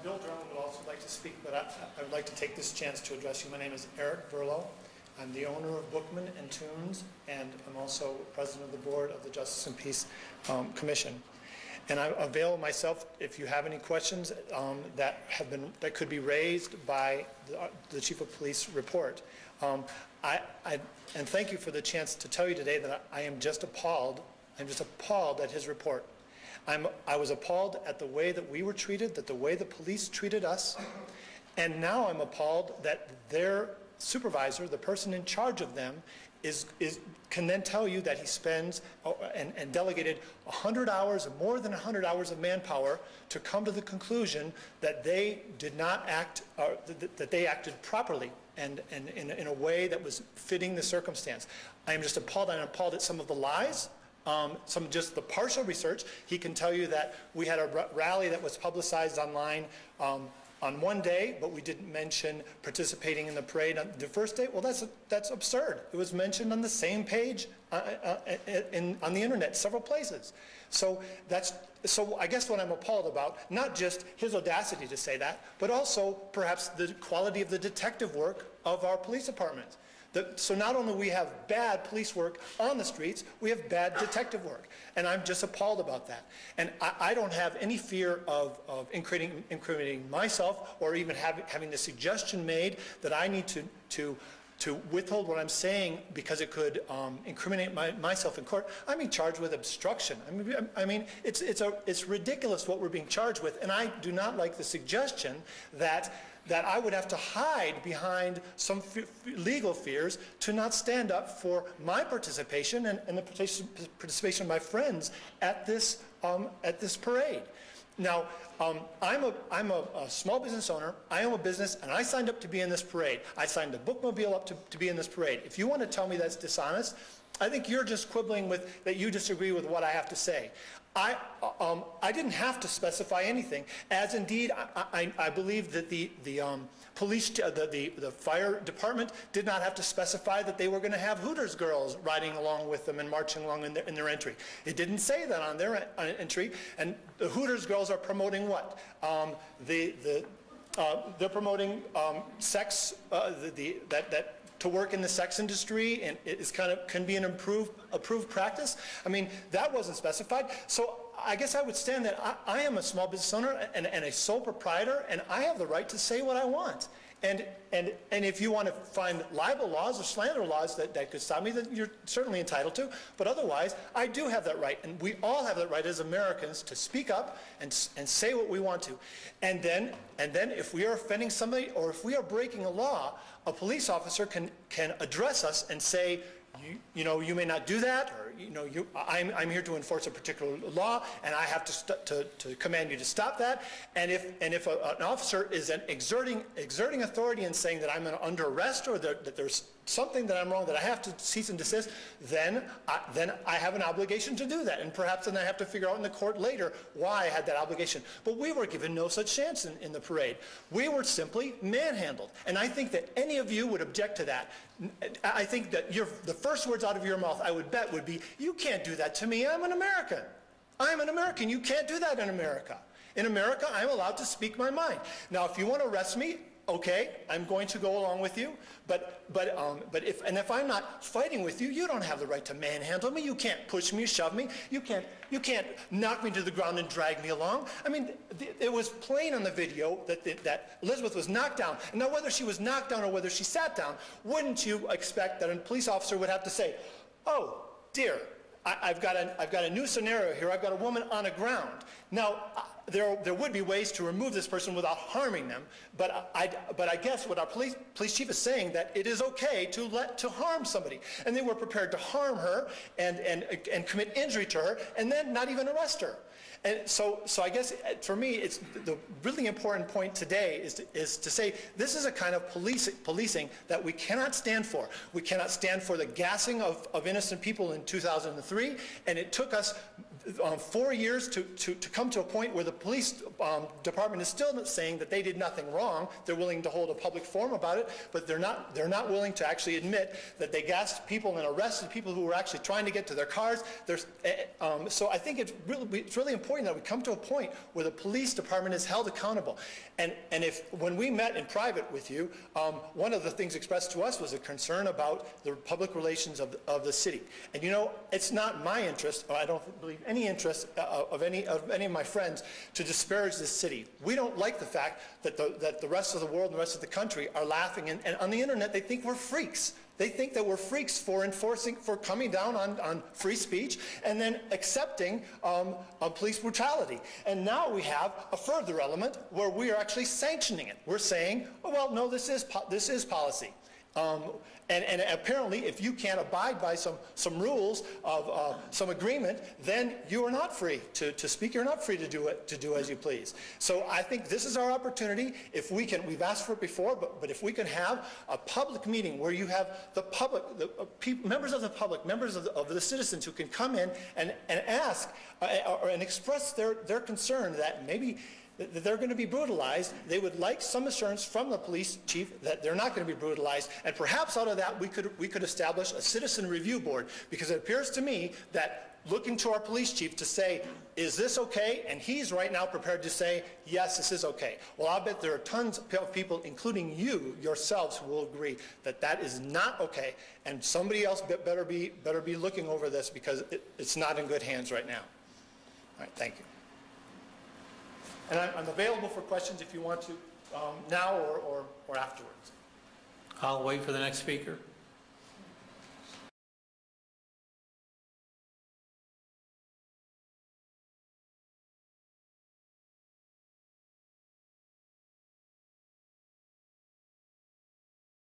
Bill Durham would also like to speak, but I would like to take this chance to address you. My name is Eric Verlo. I'm the owner of Bookman and Tunes, and I'm also president of the board of the Justice and Peace Commission. And I avail myself, if you have any questions that could be raised by the Chief of Police report. And thank you for the chance to tell you today that I am just appalled. I'm just appalled at his report. I was appalled at the way that we were treated, that the way the police treated us, and now I'm appalled that their supervisor, the person in charge of them, can then tell you that he spends and delegated 100 hours, more than 100 hours of manpower to come to the conclusion that they did not act, that they acted properly and in a way that was fitting the circumstance. I am just appalled. I'm appalled at some of the lies. Just the partial research. He can tell you that we had a rally that was publicized online on one day, but we didn't mention participating in the parade on the first day. Well, that's absurd. It was mentioned on the same page on the internet, several places. So I guess what I'm appalled about, not just his audacity to say that, but also perhaps the quality of the detective work of our police department. So not only we have bad police work on the streets, we have bad detective work. And I'm just appalled about that. And I don't have any fear of incriminating myself or even having the suggestion made that I need to withhold what I'm saying because it could incriminate myself in court. I'm being charged with obstruction. I mean, it's ridiculous what we're being charged with, and I do not like the suggestion that I would have to hide behind some legal fears to not stand up for my participation and the participation of my friends at this parade. Now, I'm a small business owner. I own a business, and I signed up to be in this parade. I signed the Bookmobile up to be in this parade. If you want to tell me that's dishonest, I think you're just quibbling with that you disagree with what I have to say. I didn't have to specify anything, as indeed I believe that the police, the fire department did not have to specify that they were going to have Hooters girls riding along with them and marching along in their entry. It didn't say that on their entry, and the Hooters girls are promoting what? They're promoting sex, to work in the sex industry, and it can be an approved practice. I mean, that wasn't specified. So I guess I would stand that I am a small business owner and a sole proprietor, and I have the right to say what I want. And if you want to find libel laws or slander laws that could stop me, then you're certainly entitled to. But otherwise, I do have that right, and we all have that right as Americans to speak up and say what we want to. And then if we are offending somebody or if we are breaking a law, a police officer can address us and say, you may not do that, or I'm here to enforce a particular law, and I have to command you to stop that. And if an officer is exerting authority and saying that I'm under arrest or that there's something that I'm wrong, that I have to cease and desist, then I have an obligation to do that. And perhaps then I have to figure out in the court later why I had that obligation. But we were given no such chance in the parade. We were simply manhandled. And I think that any of you would object to that. I think that the first words out of your mouth, I would bet, would be, you can't do that to me. I'm an American. I'm an American. You can't do that in America. In America, I'm allowed to speak my mind. Now, if you want to arrest me, okay, I'm going to go along with you, but if I'm not fighting with you, you don't have the right to manhandle me. You can't push me, shove me. You can't knock me to the ground and drag me along. I mean, it was plain on the video that Elizabeth was knocked down. And now, whether she was knocked down or whether she sat down, wouldn't you expect that a police officer would have to say, "Oh dear, I've got a new scenario here. I've got a woman on the ground." Now, there would be ways to remove this person without harming them, but I guess what our police chief is saying, that it is okay to harm somebody, and they were prepared to harm her and commit injury to her, and then not even arrest her. And so I guess for me, it's the really important point today is to say this is a kind of policing that we cannot stand for. We cannot stand for the gassing of innocent people in 2003, and it took us 4 years to come to a point where the police department is still saying that they did nothing wrong. They're willing to hold a public forum about it, but they're not willing to actually admit that they gassed people and arrested people who were actually trying to get to their cars. So I think it's really important that we come to a point where the police department is held accountable. And when we met in private with you, one of the things expressed to us was a concern about the public relations of the city. And you know, it's not my interest, or I don't believe any interest of any of my friends, to disparage this city. We don't like the fact that the rest of the world and the rest of the country are laughing, and on the internet they think we're freaks. They think that we're freaks for coming down on free speech and then accepting police brutality. And now we have a further element where we are actually sanctioning it. We're saying, oh, well, no, this is policy. And apparently, if you can't abide by some rules of some agreement, then you are not free to speak. You're not free to do as you please. So I think this is our opportunity. If we can, we've asked for it before, but if we can have a public meeting where you have the public, members of the public, members of the citizens who can come in and ask and express their concern that maybe that they're going to be brutalized. They would like some assurance from the police chief that they're not going to be brutalized, and perhaps out of that we could establish a citizen review board, because it appears to me that looking to our police chief to say, is this okay? And he's right now prepared to say, yes, this is okay. Well, I'll bet there are tons of people, including you yourselves, who will agree that that is not okay, and somebody else better be looking over this, because it's not in good hands right now. All right, thank you. And I'm available for questions if you want to, now or afterwards. I'll wait for the next speaker.